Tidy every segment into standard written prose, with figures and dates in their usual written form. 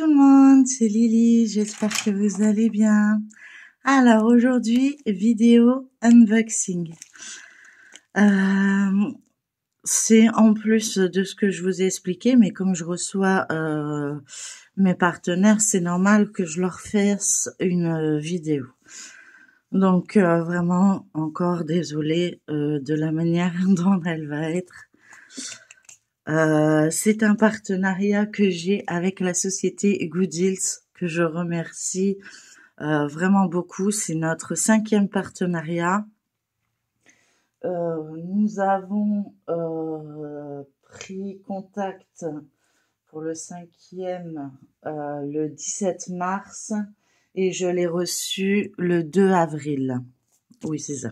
tout le monde, c'est Lily, j'espère que vous allez bien. Alors aujourd'hui, vidéo unboxing. C'est en plus de ce que je vous ai expliqué, mais comme je reçois mes partenaires, c'est normal que je leur fasse une vidéo. Donc vraiment, encore désolée de la manière dont elle va être. C'est un partenariat que j'ai avec la société Good Deals, que je remercie vraiment beaucoup. C'est notre 5e partenariat. Nous avons pris contact pour le 5e le 17 mars et je l'ai reçu le 2 avril. Oui, c'est ça.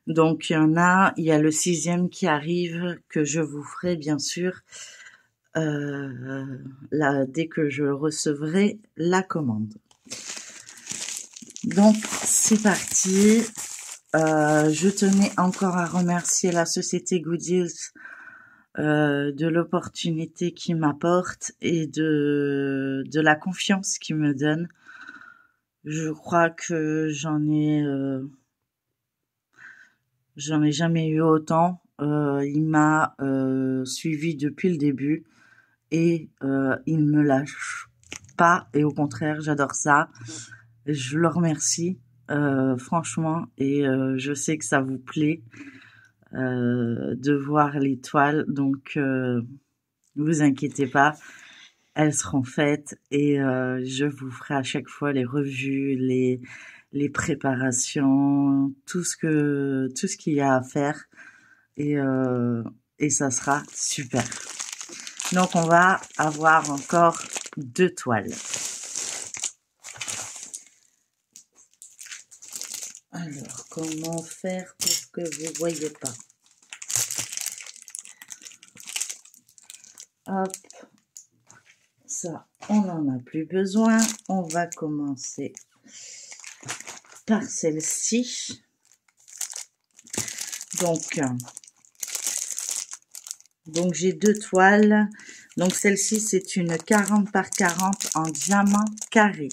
Donc, il y a le 6e qui arrive, que je vous ferai, bien sûr, là, dès que je recevrai la commande. Donc, c'est parti. Je tenais encore à remercier la société Good Deals de l'opportunité qu'ils m'apportent et de la confiance qu'ils me donnent. Je crois que j'en ai jamais eu autant. Il m'a suivi depuis le début et il me lâche pas. Et au contraire, j'adore ça. Je le remercie franchement et je sais que ça vous plaît de voir les toiles. Donc, ne vous inquiétez pas. Elles seront faites et je vous ferai à chaque fois les revues, les préparations, tout ce qu'il y a à faire et ça sera super. Donc on va avoir encore 2 toiles. Alors comment faire pour que vous voyez pas? Hop, ça on n'en a plus besoin. On va commencer par celle-ci. Donc j'ai 2 toiles. Donc celle-ci c'est une 40 par 40 en diamant carré.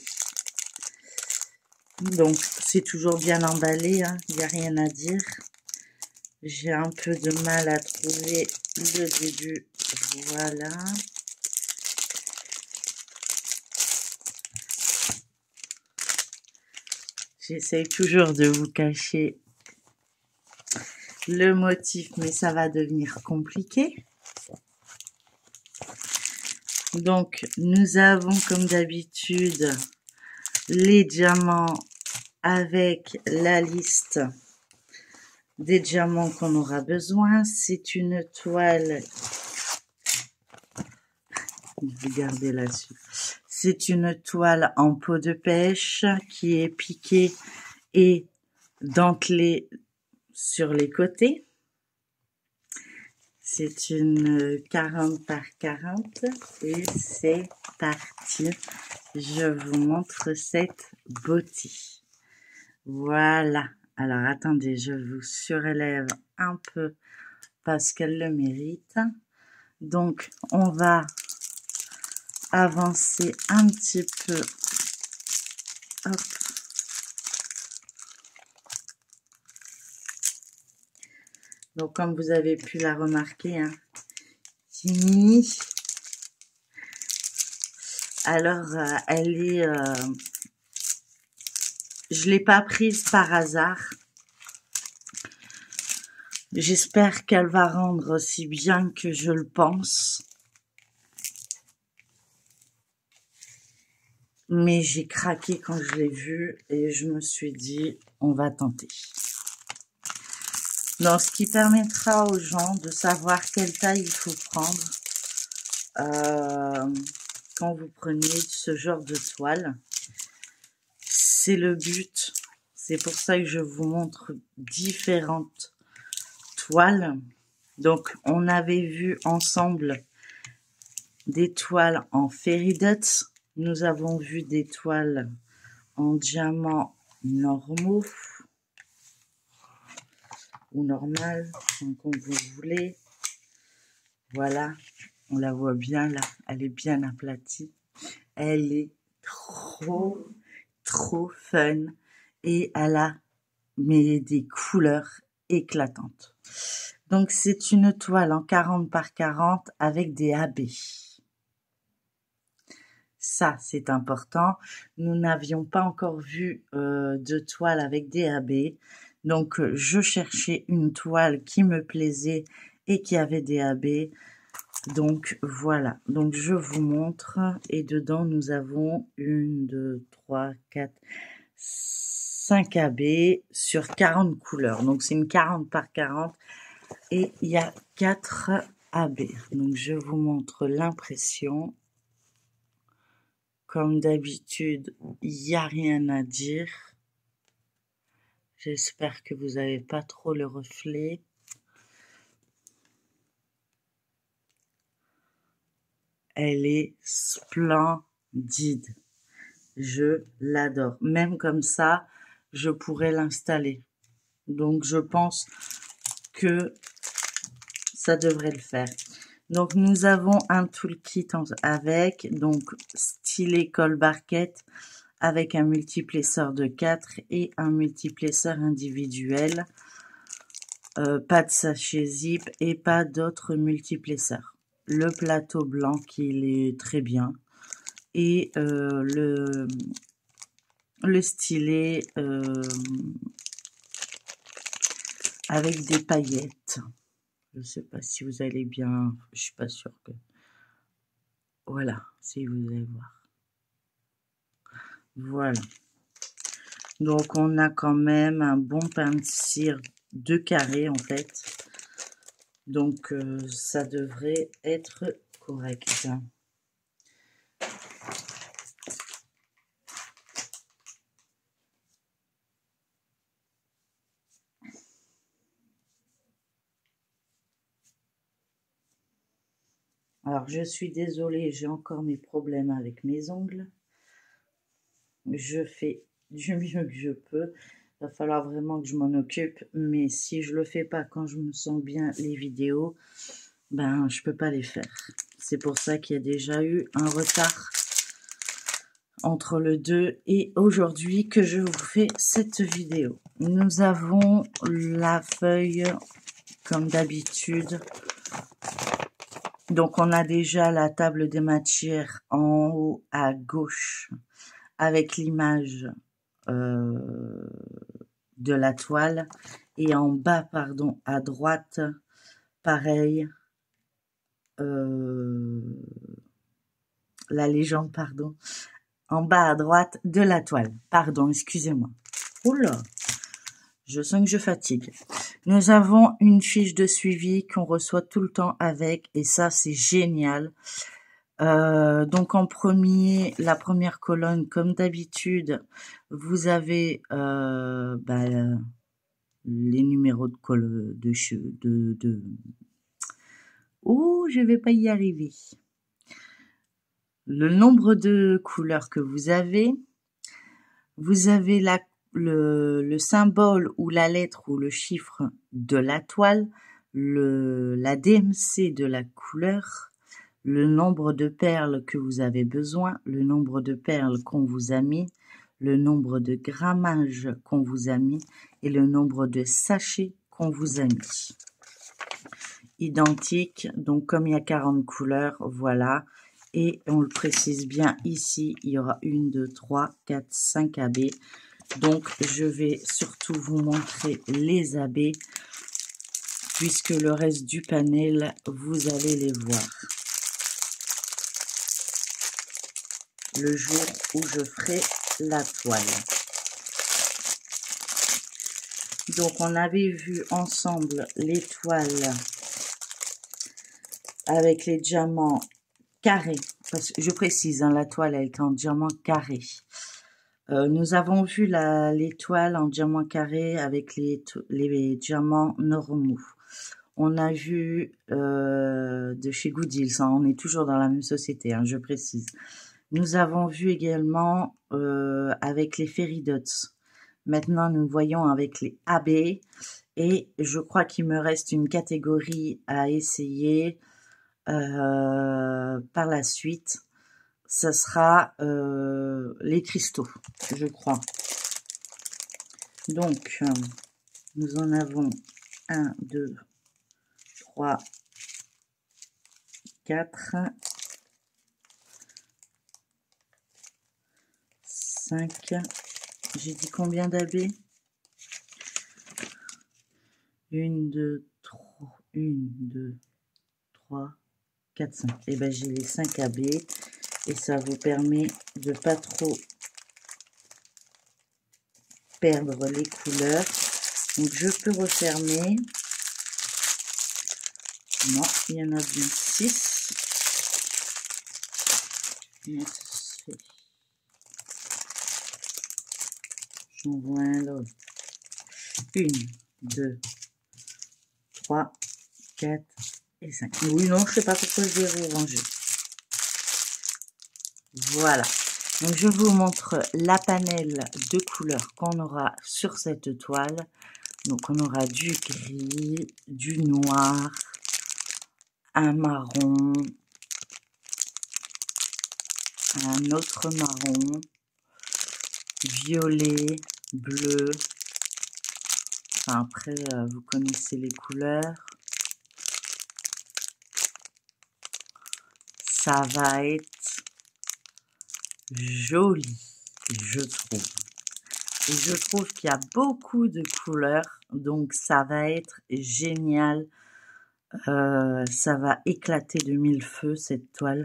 Donc c'est toujours bien emballé, hein, il n'y a rien à dire. J'ai un peu de mal à trouver le début. Voilà. J'essaye toujours de vous cacher le motif, mais ça va devenir compliqué. Donc, nous avons comme d'habitude les diamants avec la liste des diamants qu'on aura besoin. C'est une toile, regardez là-dessus. C'est une toile en peau de pêche qui est piquée et dentelée sur les côtés. C'est une 40 par 40 et c'est parti. Je vous montre cette beauté. Voilà. Alors attendez, je vous surélève un peu parce qu'elle le mérite. Donc on va avancer un petit peu. Hop. Donc, comme vous avez pu la remarquer, hein, Timmy. Alors, elle est... je l'ai pas prise par hasard. J'espère qu'elle va rendre aussi bien que je le pense. Mais j'ai craqué quand je l'ai vue et je me suis dit, on va tenter. Donc, ce qui permettra aux gens de savoir quelle taille il faut prendre quand vous prenez ce genre de toile. C'est le but. C'est pour ça que je vous montre différentes toiles. Donc, on avait vu ensemble des toiles en fairy dots. Nous avons vu des toiles en diamants normaux ou normal, comme vous voulez. Voilà, on la voit bien là, elle est bien aplatie. Elle est trop fun et elle a des couleurs éclatantes. Donc c'est une toile en 40 par 40 avec des AB. Ça, c'est important. Nous n'avions pas encore vu de toile avec des AB. Donc, je cherchais une toile qui me plaisait et qui avait des AB. Donc, voilà. Donc, je vous montre. Et dedans, nous avons 1, 2, 3, 4, 5 AB sur 40 couleurs. Donc, c'est une 40 par 40. Et il y a 4 AB. Donc, je vous montre l'impression. Comme d'habitude, il n'y a rien à dire. J'espère que vous n'avez pas trop le reflet. Elle est splendide. Je l'adore. Même comme ça, je pourrais l'installer. Donc, je pense que ça devrait le faire. Donc, nous avons un toolkit avec, donc, stylet colle barquette avec un multiplesseur de 4 et un multiplesseur individuel. Pas de sachet zip et pas d'autres multiplesseurs. Le plateau blanc qui est très bien. Et le stylet avec des paillettes. Je ne sais pas si vous allez bien. Je suis pas sûre que. Voilà, si vous allez voir. Voilà. Donc on a quand même un bon pain de cire de carré en fait. Donc ça devrait être correct. Alors, je suis désolée, j'ai encore mes problèmes avec mes ongles. Je fais du mieux que je peux. Il va falloir vraiment que je m'en occupe. Mais si je le fais pas quand je me sens bien les vidéos, ben, je peux pas les faire. C'est pour ça qu'il y a déjà eu un retard entre le 2 et aujourd'hui que je vous fais cette vidéo. Nous avons la feuille, comme d'habitude. Donc, on a déjà la table des matières en haut à gauche avec l'image de la toile et en bas, pardon, à droite, pareil, la légende, pardon, en bas à droite de la toile. Pardon, excusez-moi. Oula, je sens que je fatigue. Nous avons une fiche de suivi qu'on reçoit tout le temps avec et ça, c'est génial. Donc en premier, la première colonne, comme d'habitude, vous avez les numéros de Oh, je vais pas y arriver. Le nombre de couleurs que vous avez. Vous avez le symbole ou la lettre ou le chiffre de la toile, la DMC de la couleur, le nombre de perles que vous avez besoin, le nombre de perles qu'on vous a mis, le nombre de grammages qu'on vous a mis et le nombre de sachets qu'on vous a mis. Identique, donc comme il y a 40 couleurs, voilà. Et on le précise bien ici, il y aura 1, 2, 3, 4, 5 AB. Donc, je vais surtout vous montrer les AB, puisque le reste du panel, vous allez les voir le jour où je ferai la toile. Donc, on avait vu ensemble les toiles avec les diamants carrés. Parce que je précise, hein, la toile, elle est en diamant carré. Nous avons vu l'étoile en diamant carré avec les diamants normaux. On a vu de chez Goodills, hein, on est toujours dans la même société, hein, je précise. Nous avons vu également avec les Fairy Dots. Maintenant, nous voyons avec les AB. Et je crois qu'il me reste une catégorie à essayer par la suite. ça sera les cristaux, je crois. Donc, nous en avons 1, 2, 3, 4, 5. J'ai dit combien d'abbés? 1, 2, 3, 4, 5. Et ben j'ai les 5 abbés et ça vous permet de pas trop perdre les couleurs. Donc je peux refermer. Non, il y en a bien 6. J'en vois un l'autre. 1, 2, 3, 4 et 5. Oui, non, je sais pas pourquoi je vais ranger. Voilà. Donc je vous montre la panelle de couleurs qu'on aura sur cette toile. Donc on aura du gris, du noir, un marron, un autre marron, violet, bleu. Enfin, après, vous connaissez les couleurs. Ça va être joli, je trouve. Et je trouve qu'il y a beaucoup de couleurs, donc ça va être génial. Ça va éclater de mille feux cette toile.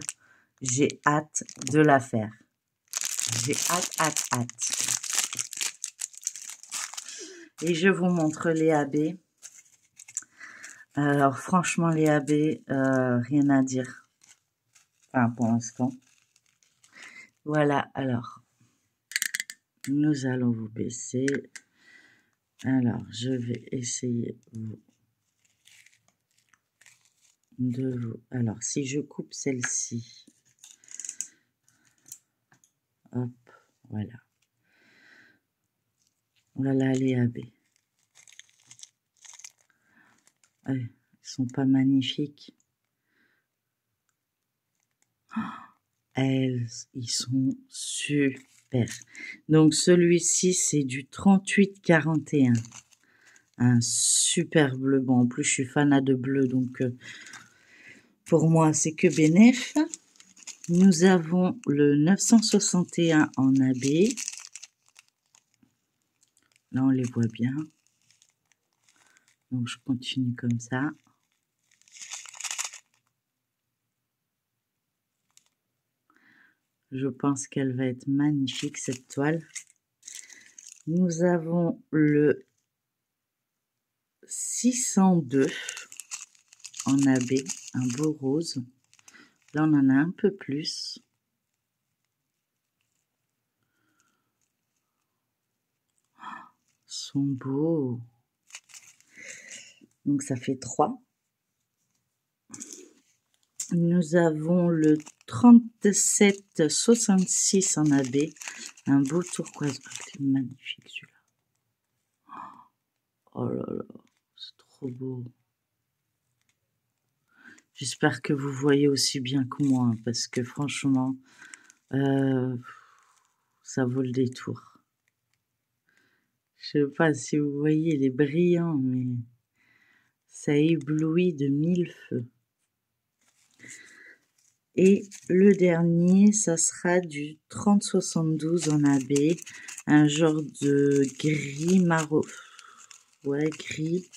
J'ai hâte de la faire. J'ai hâte. Et je vous montre les abbés. Alors franchement les abbés, rien à dire. Enfin pour l'instant. Voilà, alors. Nous allons vous baisser. Alors, je vais essayer de vous... Alors, si je coupe celle-ci. Hop, voilà. Voilà les abbés. Ouais, ils sont pas magnifiques. Ils sont super. Donc, celui-ci, c'est du 38-41. Un super bleu. Bon, en plus, je suis fanat de bleu, donc pour moi, c'est que bénéf. Nous avons le 961 en abbé. Là, on les voit bien. Donc, je continue comme ça. Je pense qu'elle va être magnifique, cette toile. Nous avons le 602 en abbé, un beau rose. Là, on en a un peu plus. Ils sont beaux. Donc, ça fait 3. Nous avons le 3766 en abbé. Un beau turquoise. C'est magnifique, celui-là. Oh là là, c'est trop beau. J'espère que vous voyez aussi bien que moi, hein, parce que franchement, ça vaut le détour. Je sais pas si vous voyez, il est brillant, mais ça éblouit de mille feux. Et le dernier, ça sera du 3072 en abbé, un genre de gris marron. Ouais, gris.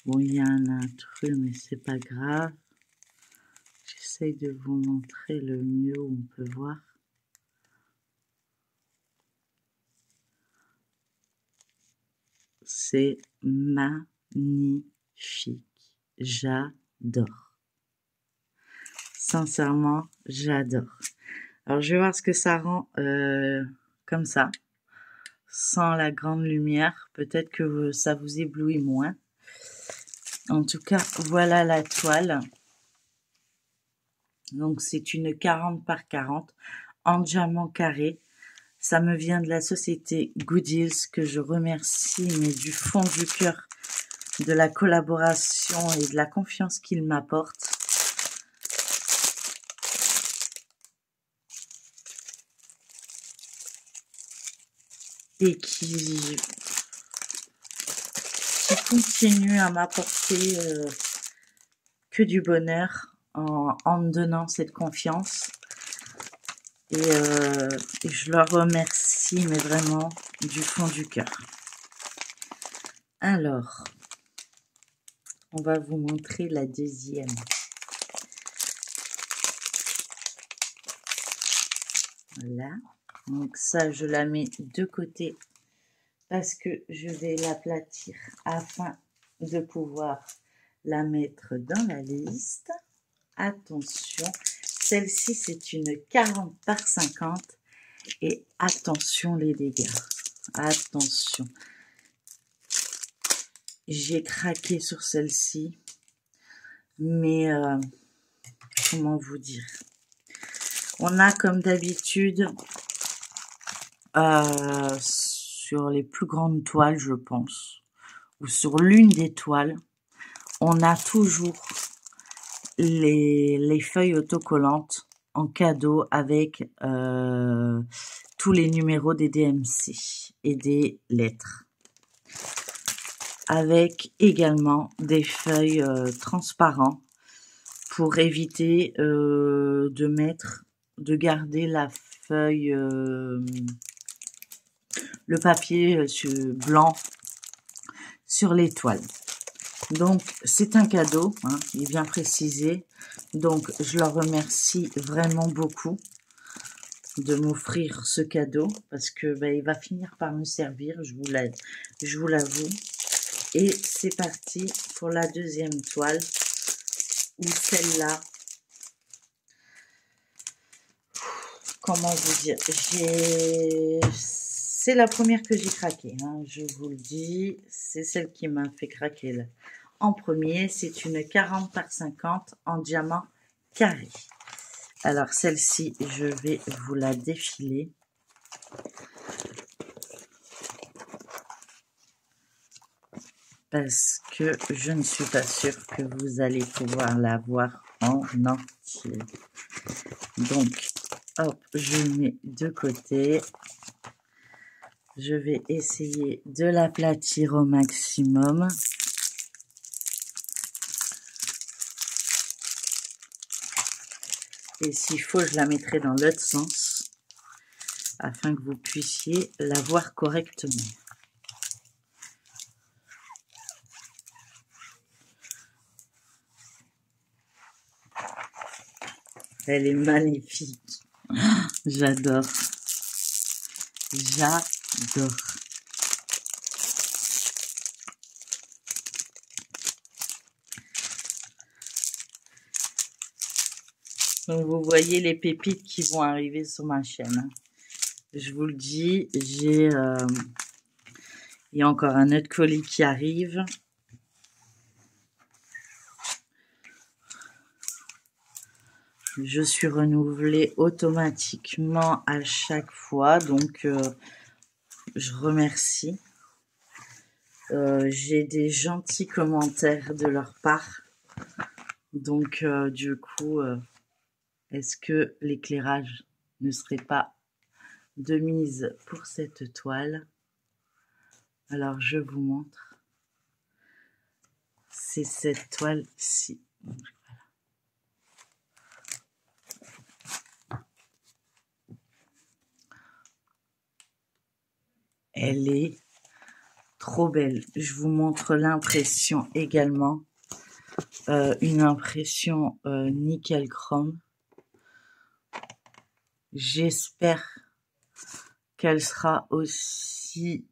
Bon, il y a un intrus, mais c'est pas grave. J'essaye de vous montrer le mieux où on peut voir. C'est magnifique. J'adore. Sincèrement, j'adore. Alors, je vais voir ce que ça rend comme ça, sans la grande lumière. Peut-être que ça vous éblouit moins. En tout cas, voilà la toile. Donc, c'est une 40 par 40 en diamant carré. Ça me vient de la société Goodills, que je remercie, mais du fond du cœur, de la collaboration et de la confiance qu'ils m'apportent. et qui continue à m'apporter que du bonheur en me donnant cette confiance. Et je leur remercie, mais vraiment du fond du cœur. Alors, on va vous montrer la deuxième. Voilà. Donc ça, je la mets de côté parce que je vais l'aplatir afin de pouvoir la mettre dans la liste. Attention, celle-ci, c'est une 40 par 50. Et attention les dégâts. Attention. J'ai craqué sur celle-ci. Mais, comment vous dire? On a comme d'habitude, sur les plus grandes toiles, je pense, ou sur l'une des toiles, on a toujours les feuilles autocollantes en cadeau avec tous les numéros des DMC et des lettres. Avec également des feuilles transparentes pour éviter de garder la feuille, le papier blanc sur les toiles. Donc, c'est un cadeau, hein, il est bien précisé. Donc, je leur remercie vraiment beaucoup de m'offrir ce cadeau parce que il va finir par me servir, je vous l'avoue. Et c'est parti pour la deuxième toile, où celle-là, comment vous dire, c'est la première que j'ai craqué, hein, je vous le dis, c'est celle qui m'a fait craquer là. En premier, c'est une 40 par 50 en diamant carré. Alors celle-ci, je vais vous la défiler. Parce que je ne suis pas sûre que vous allez pouvoir la voir en entier. Donc, hop, je mets de côté. Je vais essayer de l'aplatir au maximum. Et s'il faut, je la mettrai dans l'autre sens afin que vous puissiez la voir correctement. Elle est magnifique. J'adore. J'adore. Donc, vous voyez les pépites qui vont arriver sur ma chaîne. Je vous le dis, il y a encore un autre colis qui arrive. Je suis renouvelée automatiquement à chaque fois, donc je remercie. J'ai des gentils commentaires de leur part. Donc, du coup, est-ce que l'éclairage ne serait pas de mise pour cette toile? Alors, je vous montre. C'est cette toile-ci. Elle est trop belle. Je vous montre l'impression également. Une impression nickel chrome. J'espère qu'elle sera aussi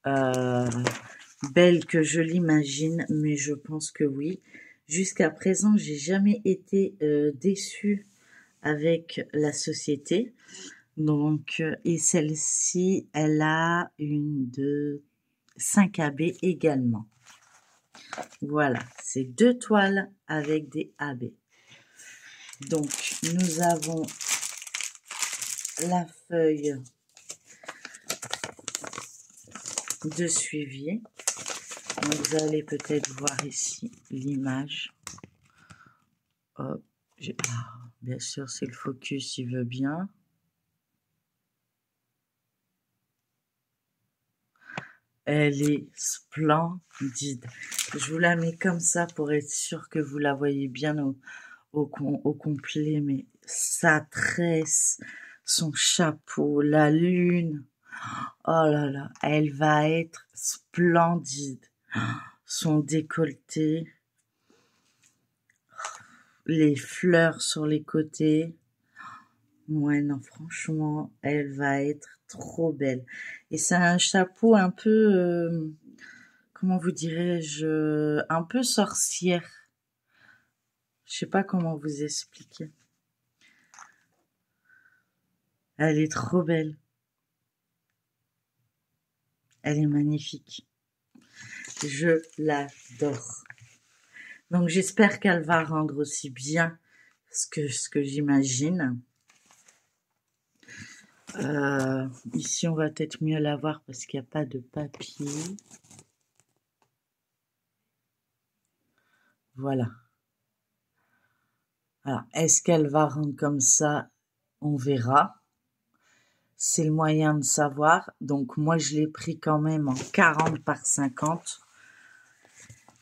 belle que je l'imagine, mais je pense que oui. Jusqu'à présent, j'ai jamais été déçue avec la société. Donc, et celle-ci, elle a une de 5 AB également. Voilà, c'est 2 toiles avec des AB. Donc, nous avons la feuille de suivi. Donc, vous allez peut-être voir ici l'image. Hop, bien sûr, c'est le focus, il veut bien. Elle est splendide. Je vous la mets comme ça pour être sûr que vous la voyez bien au complet. Mais sa tresse, son chapeau, la lune. Oh là là, elle va être splendide. Son décolleté, les fleurs sur les côtés. Ouais, non, franchement, elle va être trop belle. Et c'est un chapeau un peu, comment vous dirais-je, un peu sorcière. Je sais pas comment vous expliquer. Elle est trop belle. Elle est magnifique. Je l'adore. Donc j'espère qu'elle va rendre aussi bien ce que j'imagine. Ici on va peut-être mieux la voir parce qu'il n'y a pas de papier. Voilà. Alors, est-ce qu'elle va rendre comme ça? On verra. C'est le moyen de savoir. Donc moi je l'ai pris quand même en 40 par 50.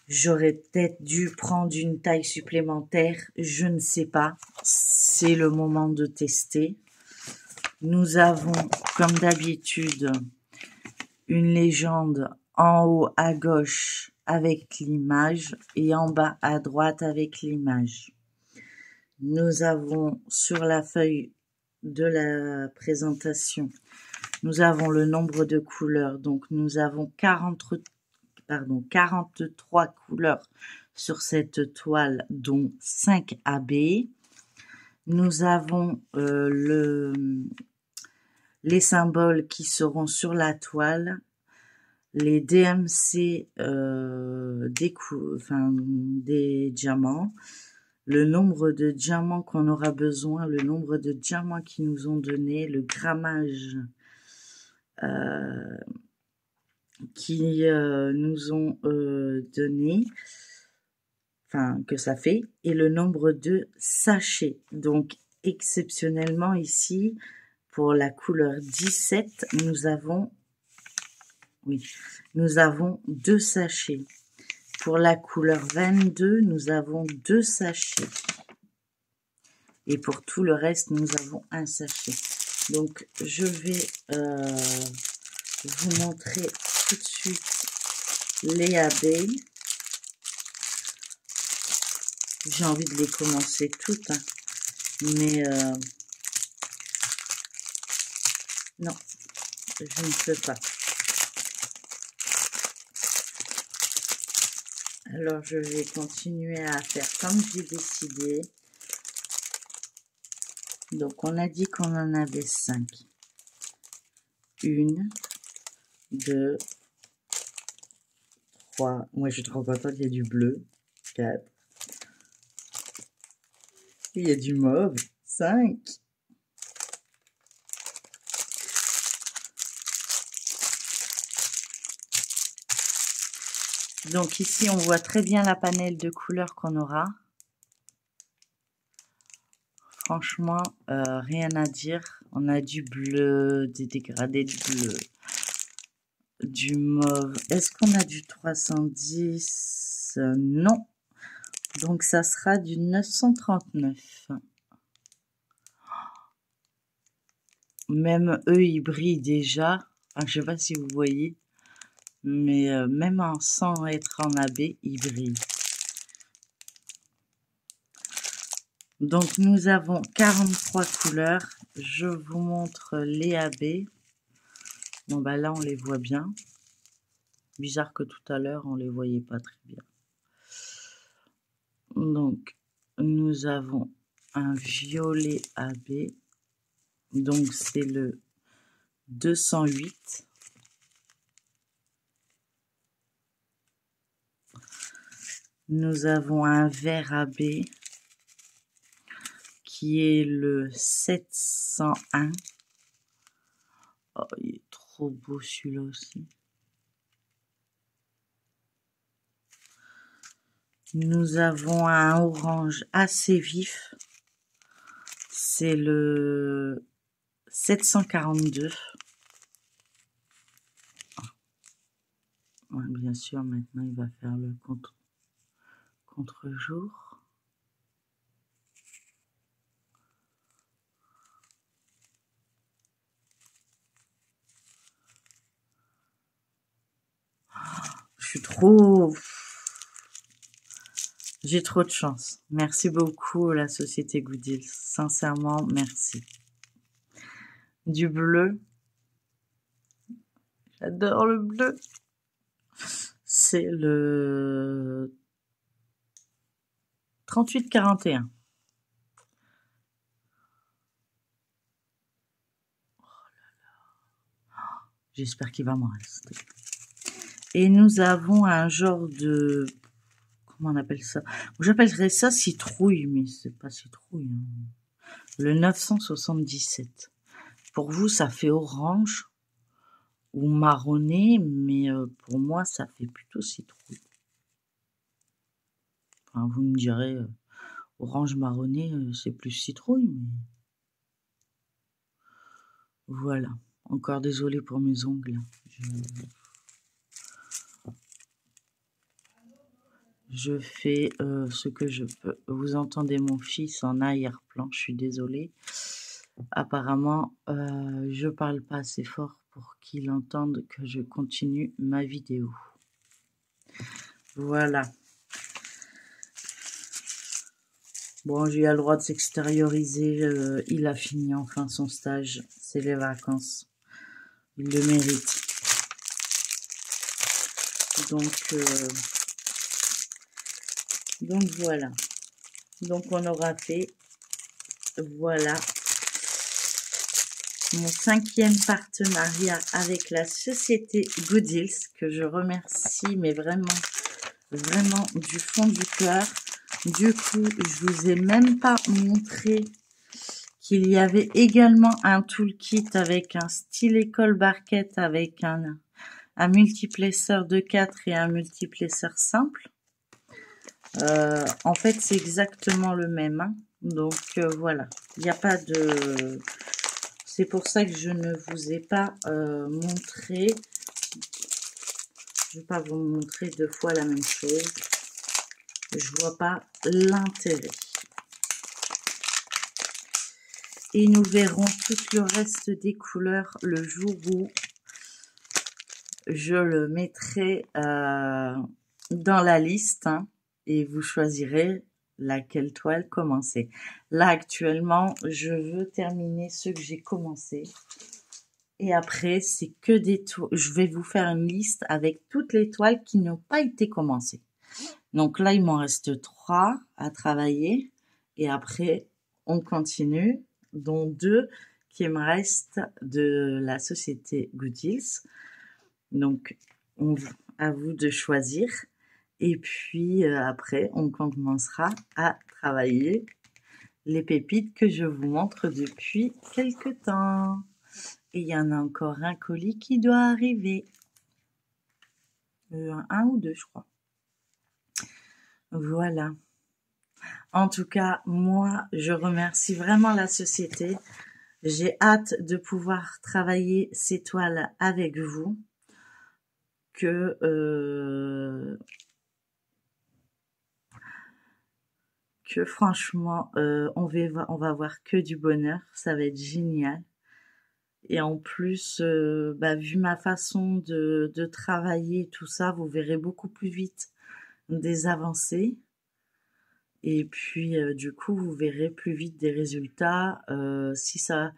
J'aurais peut-être dû prendre une taille supplémentaire, je ne sais pas. C'est le moment de tester. Nous avons, comme d'habitude, une légende en haut à gauche avec l'image et en bas à droite avec l'image. Nous avons sur la feuille de la présentation, nous avons le nombre de couleurs. Donc nous avons 43 couleurs sur cette toile, dont 5 AB. Nous avons les symboles qui seront sur la toile, les DMC des diamants, le nombre de diamants qu'on aura besoin, le nombre de diamants qu'ils nous ont donné, le grammage qui nous ont donné, enfin que ça fait, et le nombre de sachets. Donc exceptionnellement ici, pour la couleur 17, nous avons 2 sachets. Pour la couleur 22, nous avons 2 sachets. Et pour tout le reste, nous avons un sachet. Donc je vais vous montrer tout de suite les abeilles. J'ai envie de les commencer toutes, hein. Mais non, je ne peux pas. Alors je vais continuer à faire comme j'ai décidé. Donc on a dit qu'on en avait 5. 1, 2, 3. Moi je suis trop contente, il y a du bleu. 4. Il y a du mauve. 5. Donc ici, on voit très bien la panel de couleurs qu'on aura. Franchement, rien à dire. On a du bleu, des dégradés de bleu, du mauve. Est-ce qu'on a du 310? Non. Donc ça sera du 939. Même eux, ils brillent déjà. Enfin, je sais pas si vous voyez. Mais même sans être en AB, il brille. Donc nous avons 43 couleurs. Je vous montre les AB. Bon bah là on les voit bien. Bizarre que tout à l'heure on les voyait pas très bien. Donc nous avons un violet AB. Donc c'est le 208. Nous avons un vert AB qui est le 701. Oh, il est trop beau celui-là aussi. Nous avons un orange assez vif. C'est le 742. Ouais, bien sûr, maintenant il va faire le contre-jour. Je suis trop... J'ai trop de chance. Merci beaucoup la société Gooddeals. Sincèrement, merci. Du bleu. J'adore le bleu. C'est le 38-41. J'espère qu'il va m'en rester. Et nous avons un genre de... Comment on appelle ça? J'appellerais ça citrouille, mais c'est pas citrouille. Hein. Le 977. Pour vous, ça fait orange ou marronné, mais pour moi, ça fait plutôt citrouille. Enfin, vous me direz, orange marronné, c'est plus citrouille, mais... Voilà. Encore désolé pour mes ongles. Je fais ce que je peux. Vous entendez mon fils en arrière-plan, je suis désolée. Apparemment, je parle pas assez fort pour qu'il entende que je continue ma vidéo. Voilà. Bon, j'ai eu le droit de s'extérioriser. Il a fini enfin son stage. C'est les vacances. Il le mérite. Donc voilà. Donc on aura fait, voilà, mon 5e partenariat avec la société Gooddeals, que je remercie, mais vraiment, vraiment du fond du cœur. Du coup, je vous ai même pas montré qu'il y avait également un toolkit avec un stylet Colbarquette avec un multiplesseur de 4 et un multiplesseur simple. En fait, c'est exactement le même. Hein. Donc, voilà. Il n'y a pas de... C'est pour ça que je ne vous ai pas montré. Je ne vais pas vous montrer 2 fois la même chose. Je vois pas l'intérêt. Et nous verrons tout le reste des couleurs le jour où je le mettrai dans la liste. Hein, et vous choisirez laquelle toile commencer. Là, actuellement, je veux terminer ce que j'ai commencé. Et après, c'est que des toiles. Je vais vous faire une liste avec toutes les toiles qui n'ont pas été commencées. Donc là, il m'en reste 3 à travailler. Et après, on continue, dont 2 qui me restent de la société Gooddeals. Donc, à vous de choisir. Et puis après, on commencera à travailler les pépites que je vous montre depuis quelques temps. Et il y en a encore un colis qui doit arriver. Un ou 2, je crois. Voilà. En tout cas, moi, je remercie vraiment la société. J'ai hâte de pouvoir travailler ces toiles avec vous. Que franchement, on va avoir que du bonheur. Ça va être génial. Et en plus, vu ma façon de travailler, tout ça, vous verrez beaucoup plus vite des avancées. Et puis, du coup, vous verrez plus vite des résultats, si ça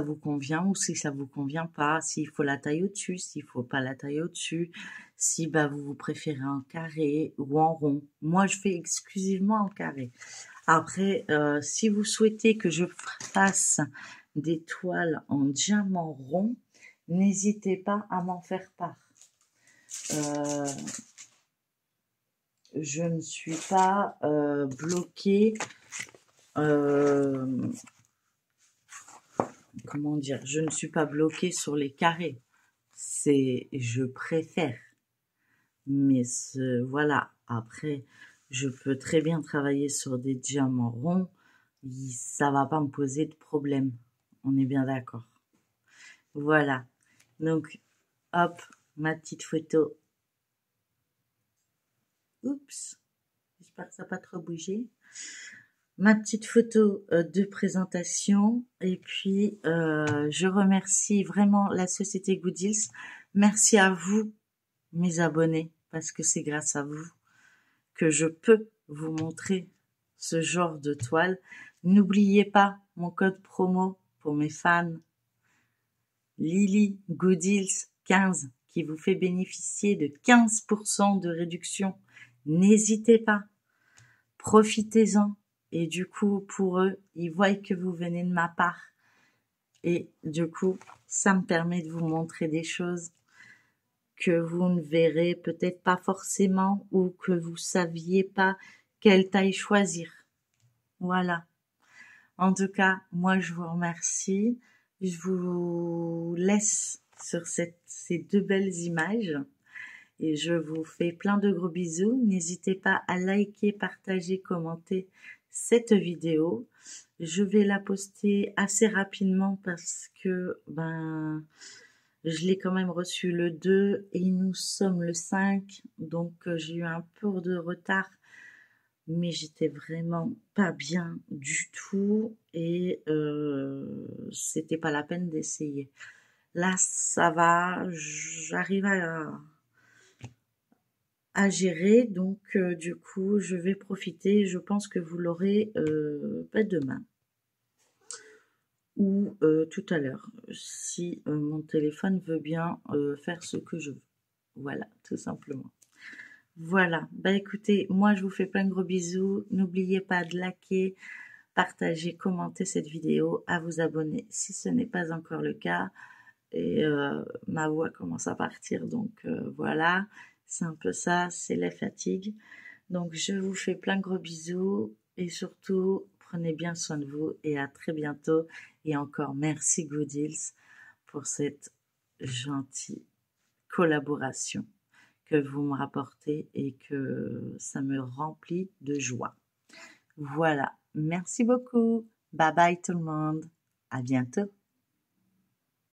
vous convient ou si ça vous convient pas, s'il faut la taille au-dessus, s'il faut pas la taille au-dessus, si vous préférez en carré ou en rond. Moi, je fais exclusivement en carré. Après, si vous souhaitez que je fasse des toiles en diamant rond, n'hésitez pas à m'en faire part. Je ne suis pas bloquée. Comment dire? Je ne suis pas bloquée sur les carrés. Je préfère. Mais voilà. Après, je peux très bien travailler sur des diamants ronds. Ça va pas me poser de problème. On est bien d'accord. Voilà. Donc, hop, ma petite photo Oups, j'espère que ça n'a pas trop bougé. Ma petite photo de présentation. Et puis, je remercie vraiment la société Gooddeals. Merci à vous, mes abonnés, parce que c'est grâce à vous que je peux vous montrer ce genre de toile. N'oubliez pas mon code promo pour mes fans, Lily Gooddeals 15, qui vous fait bénéficier de 15% de réduction. N'hésitez pas, profitez-en. Et du coup, pour eux, ils voient que vous venez de ma part. Et du coup, ça me permet de vous montrer des choses que vous ne verrez peut-être pas forcément ou que vous saviez pas quelle taille choisir. Voilà. En tout cas, moi, je vous remercie. Je vous laisse sur ces deux belles images et je vous fais plein de gros bisous. N'hésitez pas à liker, partager, commenter cette vidéo. Je vais la poster assez rapidement parce que je l'ai quand même reçu le 2 et nous sommes le 5, donc j'ai eu un peu de retard, mais j'étais vraiment pas bien du tout et c'était pas la peine d'essayer. Là, ça va, j'arrive à gérer, donc du coup, je vais profiter. Je pense que vous l'aurez pas demain ou tout à l'heure, si mon téléphone veut bien faire ce que je veux. Voilà, tout simplement. Voilà, écoutez, moi je vous fais plein de gros bisous. N'oubliez pas de liker, partager, commenter cette vidéo, à vous abonner si ce n'est pas encore le cas. Et ma voix commence à partir, donc voilà, c'est un peu ça, c'est la fatigue. Donc je vous fais plein de gros bisous et surtout prenez bien soin de vous et à très bientôt. Et encore merci Gooddeals pour cette gentille collaboration que vous me rapportez et que ça me remplit de joie. Voilà, merci beaucoup. Bye bye tout le monde. À bientôt.